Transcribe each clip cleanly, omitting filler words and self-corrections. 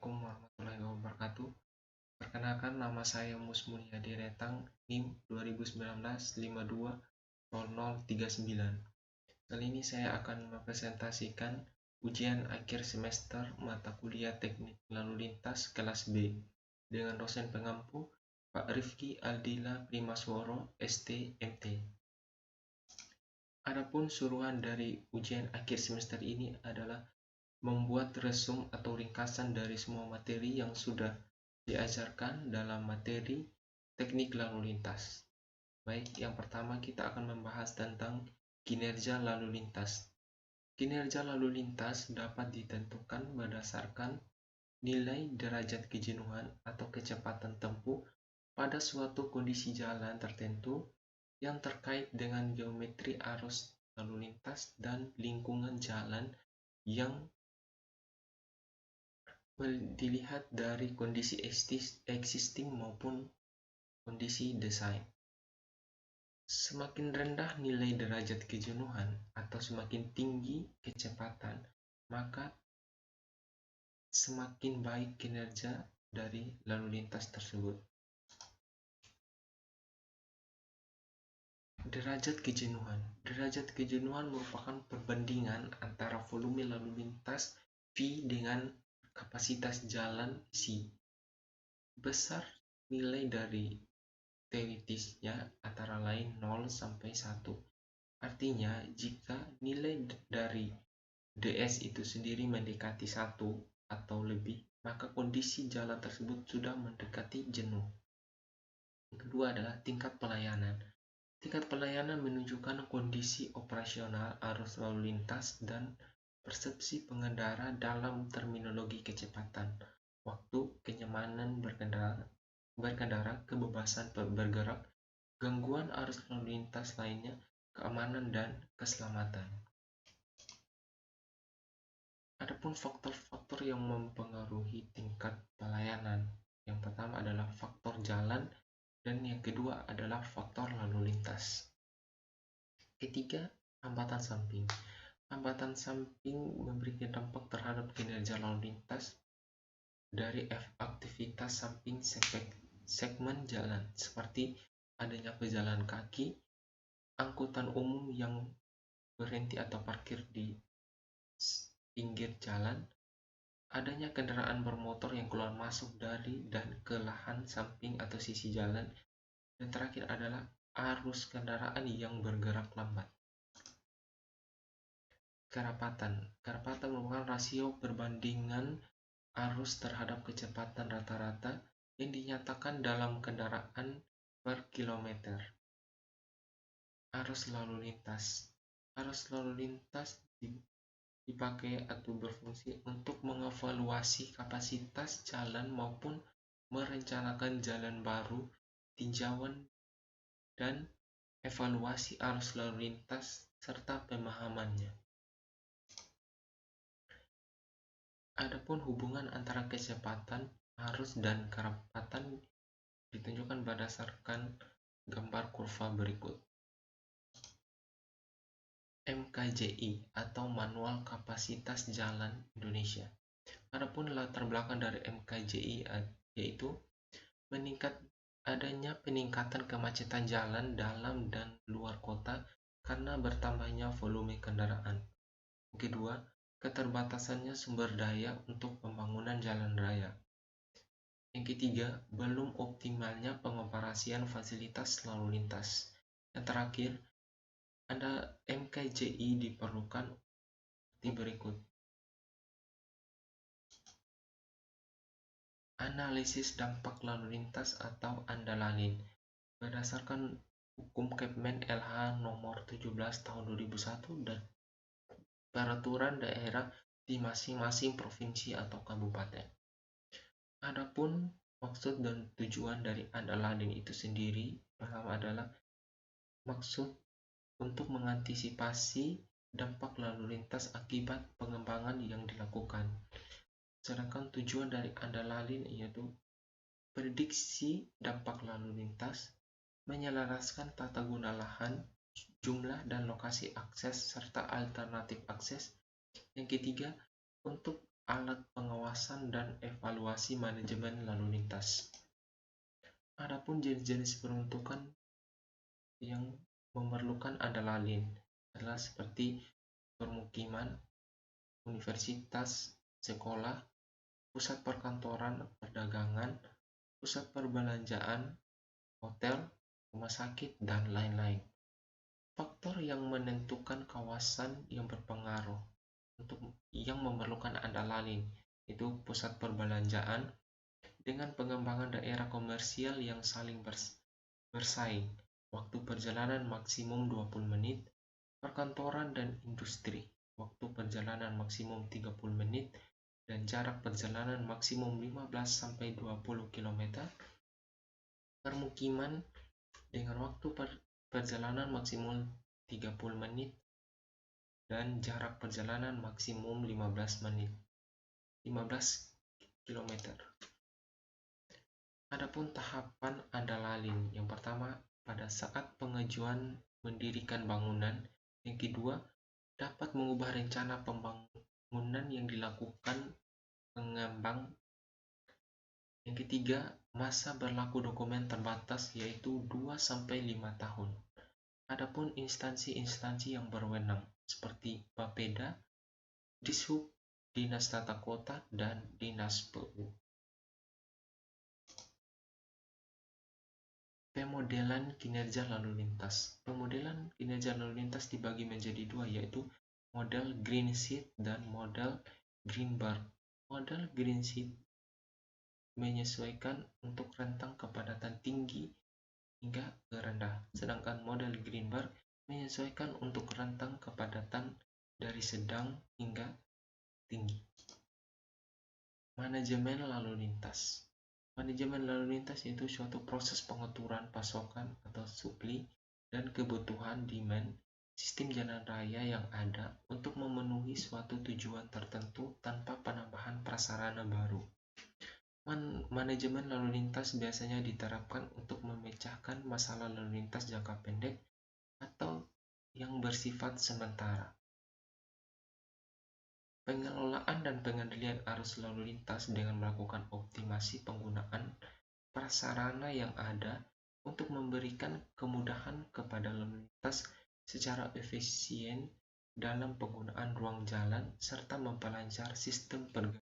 Assalamualaikum warahmatullahi wabarakatuh. Perkenalkan, nama saya Musmulyadi Retang, NIM 2019-520039. Kali ini saya akan mempresentasikan ujian akhir semester mata kuliah Teknik Lalu Lintas kelas B dengan dosen pengampu Pak Rifki Aldila Primasworo, ST, MT. Adapun suruhan dari ujian akhir semester ini adalah membuat resum atau ringkasan dari semua materi yang sudah diajarkan dalam materi teknik lalu lintas. Baik, yang pertama kita akan membahas tentang kinerja lalu lintas. Kinerja lalu lintas dapat ditentukan berdasarkan nilai derajat kejenuhan atau kecepatan tempuh pada suatu kondisi jalan tertentu yang terkait dengan geometri arus lalu lintas dan lingkungan jalan yang dilihat dari kondisi existing maupun kondisi desain. Semakin rendah nilai derajat kejenuhan atau semakin tinggi kecepatan, maka semakin baik kinerja dari lalu lintas tersebut. Derajat kejenuhan. Derajat kejenuhan merupakan perbandingan antara volume lalu lintas V dengan kapasitas jalan C. Besar nilai dari teoritisnya antara lain 0 sampai 1. Artinya, jika nilai dari DS itu sendiri mendekati 1 atau lebih, maka kondisi jalan tersebut sudah mendekati jenuh. Yang kedua adalah tingkat pelayanan. Tingkat pelayanan menunjukkan kondisi operasional arus lalu lintas dan persepsi pengendara dalam terminologi kecepatan, waktu, kenyamanan berkendara, kebebasan bergerak, gangguan arus lalu lintas lainnya, keamanan dan keselamatan. Adapun faktor-faktor yang mempengaruhi tingkat pelayanan, yang pertama adalah faktor jalan dan yang kedua adalah faktor lalu lintas. Ketiga, hambatan samping. Hambatan samping memberikan dampak terhadap kinerja lalu lintas dari aktivitas samping segmen jalan, seperti adanya pejalan kaki, angkutan umum yang berhenti atau parkir di pinggir jalan, adanya kendaraan bermotor yang keluar masuk dari dan ke lahan samping atau sisi jalan, dan terakhir adalah arus kendaraan yang bergerak lambat. Kerapatan. Kerapatan merupakan rasio perbandingan arus terhadap kecepatan rata-rata yang dinyatakan dalam kendaraan per kilometer. Arus lalu lintas. Arus lalu lintas dipakai atau berfungsi untuk mengevaluasi kapasitas jalan maupun merencanakan jalan baru, tinjauan dan evaluasi arus lalu lintas serta pemahamannya. Adapun hubungan antara kecepatan, arus, dan kerapatan ditunjukkan berdasarkan gambar kurva berikut. MKJI atau Manual Kapasitas Jalan Indonesia. Adapun latar belakang dari MKJI yaitu adanya peningkatan kemacetan jalan dalam dan luar kota karena bertambahnya volume kendaraan. Kedua, keterbatasannya sumber daya untuk pembangunan jalan raya. Yang ketiga, belum optimalnya pengoperasian fasilitas lalu lintas. Yang terakhir, ada MKJI diperlukan seperti berikut. Analisis dampak lalu lintas atau ANDALALIN berdasarkan Hukum Kepmen LH nomor 17 tahun 2001 dan peraturan daerah di masing-masing provinsi atau kabupaten. Adapun maksud dan tujuan dari ANDALALIN itu sendiri pertama adalah maksud untuk mengantisipasi dampak lalu lintas akibat pengembangan yang dilakukan. Sedangkan tujuan dari ANDALALIN yaitu prediksi dampak lalu lintas, menyelaraskan tata guna lahan, jumlah dan lokasi akses serta alternatif akses. Yang ketiga, untuk alat pengawasan dan evaluasi manajemen lalu lintas. Adapun jenis-jenis peruntukan yang memerlukan adrenalin adalah seperti permukiman, universitas, sekolah, pusat perkantoran, perdagangan, pusat perbelanjaan, hotel, rumah sakit, dan lain-lain. Faktor yang menentukan kawasan yang berpengaruh untuk yang memerlukan adrenalin itu pusat perbelanjaan dengan pengembangan daerah komersial yang saling bersaing, waktu perjalanan maksimum 20 menit, perkantoran dan industri, waktu perjalanan maksimum 30 menit, dan jarak perjalanan maksimum 15-20 km, permukiman dengan waktu perjalanan maksimum 30 menit, dan jarak perjalanan maksimum 15 km. Adapun tahapan adrenalin, yang pertama pada saat pengajuan mendirikan bangunan, yang kedua dapat mengubah rencana pembangunan yang dilakukan pengembang, yang ketiga masa berlaku dokumen terbatas yaitu 2-5 tahun. Adapun instansi-instansi yang berwenang seperti Bapeda, Dishub, Dinas Tata Kota, dan Dinas PU. Pemodelan kinerja lalu lintas. Pemodelan kinerja lalu lintas dibagi menjadi dua, yaitu model Green-Sheet dan model Greenberg. Model Green-Sheet menyesuaikan untuk rentang kepadatan tinggi hingga rendah, sedangkan model Greenberg menyesuaikan untuk rentang kepadatan dari sedang hingga tinggi. Manajemen lalu lintas. Manajemen lalu lintas yaitu suatu proses pengaturan pasokan atau supply dan kebutuhan demand sistem jalan raya yang ada untuk memenuhi suatu tujuan tertentu tanpa penambahan prasarana baru. Manajemen lalu lintas biasanya diterapkan untuk memecahkan masalah lalu lintas jangka pendek atau yang bersifat sementara. Pengelolaan dan pengendalian arus lalu lintas dengan melakukan optimasi penggunaan prasarana yang ada untuk memberikan kemudahan kepada lalu lintas secara efisien dalam penggunaan ruang jalan serta memperlancar sistem pergerakan.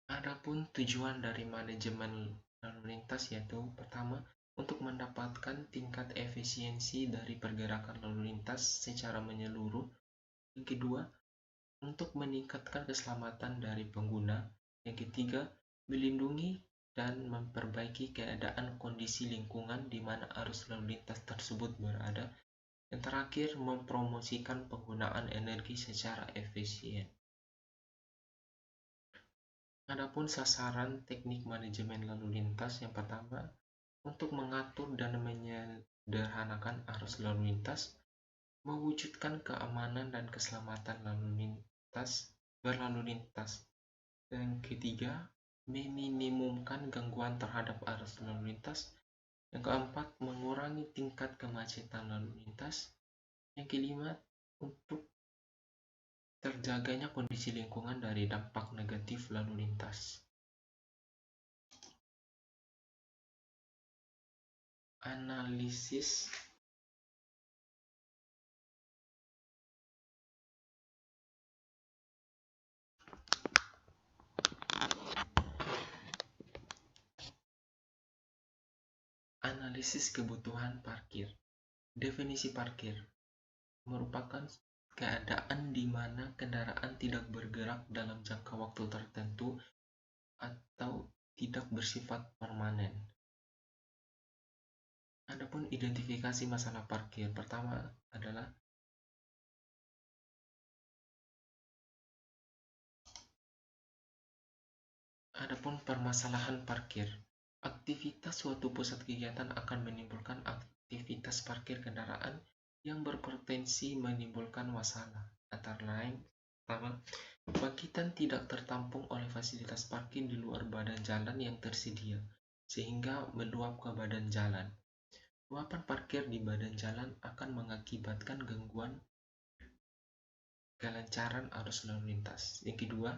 Adapun tujuan dari manajemen lalu lintas yaitu pertama, untuk mendapatkan tingkat efisiensi dari pergerakan lalu lintas secara menyeluruh. Yang kedua, untuk meningkatkan keselamatan dari pengguna. Yang ketiga, melindungi dan memperbaiki keadaan kondisi lingkungan di mana arus lalu lintas tersebut berada. Yang terakhir, mempromosikan penggunaan energi secara efisien. Adapun sasaran teknik manajemen lalu lintas, yang pertama, untuk mengatur dan menyederhanakan arus lalu lintas, mewujudkan keamanan dan keselamatan berlalu lintas. Dan ketiga, meminimumkan gangguan terhadap arus lalu lintas. Yang keempat, mengurangi tingkat kemacetan lalu lintas. Yang kelima, untuk terjaganya kondisi lingkungan dari dampak negatif lalu lintas. Analisis kebutuhan parkir. Definisi parkir merupakan keadaan di mana kendaraan tidak bergerak dalam jangka waktu tertentu atau tidak bersifat permanen. Adapun identifikasi masalah parkir, pertama adalah adapun permasalahan parkir. Aktivitas suatu pusat kegiatan akan menimbulkan aktivitas parkir kendaraan yang berpotensi menimbulkan masalah, antara lain pertama, bangkitan tidak tertampung oleh fasilitas parkir di luar badan jalan yang tersedia, sehingga meluap ke badan jalan. Luapan parkir di badan jalan akan mengakibatkan gangguan kelancaran arus lalu lintas. Yang kedua,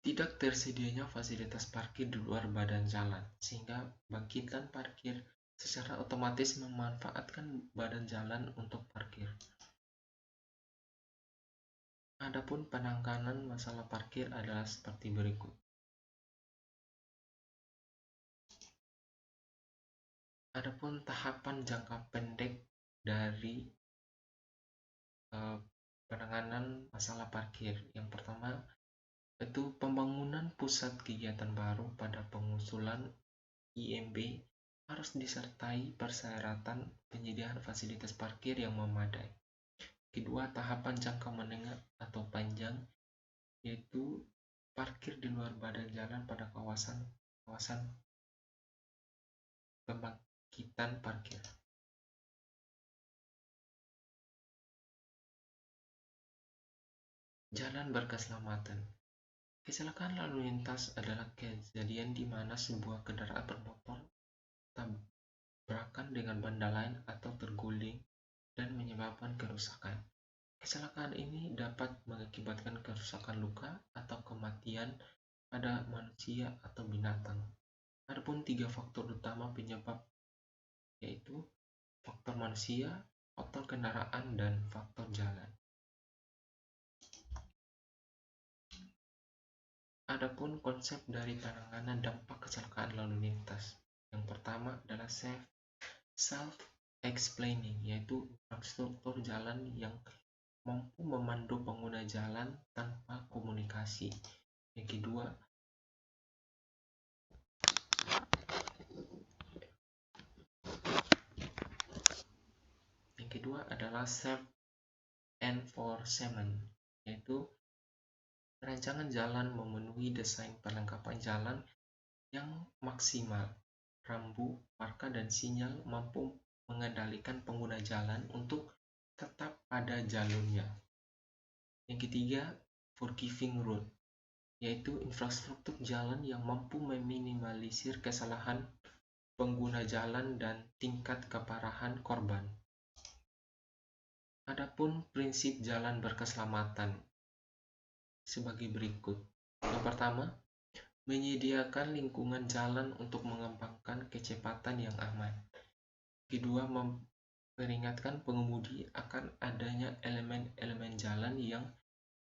Tidak tersedianya fasilitas parkir di luar badan jalan, sehingga bangkitan parkir secara otomatis memanfaatkan badan jalan untuk parkir. Adapun penanganan masalah parkir adalah seperti berikut. Adapun tahapan jangka pendek dari penanganan masalah parkir. Yang pertama, itu pembangunan pusat kegiatan baru pada pengusulan IMB harus disertai persyaratan penyediaan fasilitas parkir yang memadai. Kedua, tahapan jangka menengah atau panjang, yaitu parkir di luar badan jalan pada kawasan pembangkitan parkir. Jalan berkeselamatan. Kecelakaan lalu lintas adalah kejadian di mana sebuah kendaraan bermotor tabrakan dengan benda lain atau terguling dan menyebabkan kerusakan. Kecelakaan ini dapat mengakibatkan kerusakan luka atau kematian pada manusia atau binatang. Adapun 3 faktor utama penyebab, yaitu faktor manusia, faktor kendaraan, dan faktor jalan. Adapun konsep dari penanganan dampak kecelakaan lalu lintas. Yang pertama adalah self-explaining, yaitu infrastruktur jalan yang mampu memandu pengguna jalan tanpa komunikasi. Yang kedua adalah self-enforcement, yaitu rancangan jalan memenuhi desain perlengkapan jalan yang maksimal. Rambu, marka, dan sinyal mampu mengendalikan pengguna jalan untuk tetap pada jalurnya. Yang ketiga, forgiving road, yaitu infrastruktur jalan yang mampu meminimalisir kesalahan pengguna jalan dan tingkat keparahan korban. Adapun prinsip jalan berkeselamatan sebagai berikut. Yang pertama, menyediakan lingkungan jalan untuk mengembangkan kecepatan yang aman. Kedua, memperingatkan pengemudi akan adanya elemen-elemen jalan yang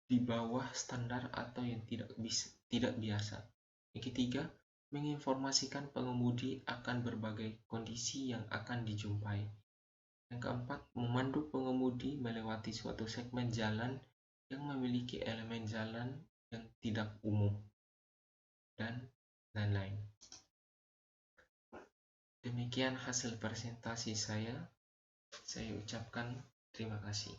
di bawah standar atau yang tidak biasa. Yang ketiga, menginformasikan pengemudi akan berbagai kondisi yang akan dijumpai. Yang keempat, memandu pengemudi melewati suatu segmen jalan yang memiliki elemen jalan yang tidak umum, dan lain-lain. Demikian hasil presentasi saya. Saya ucapkan terima kasih.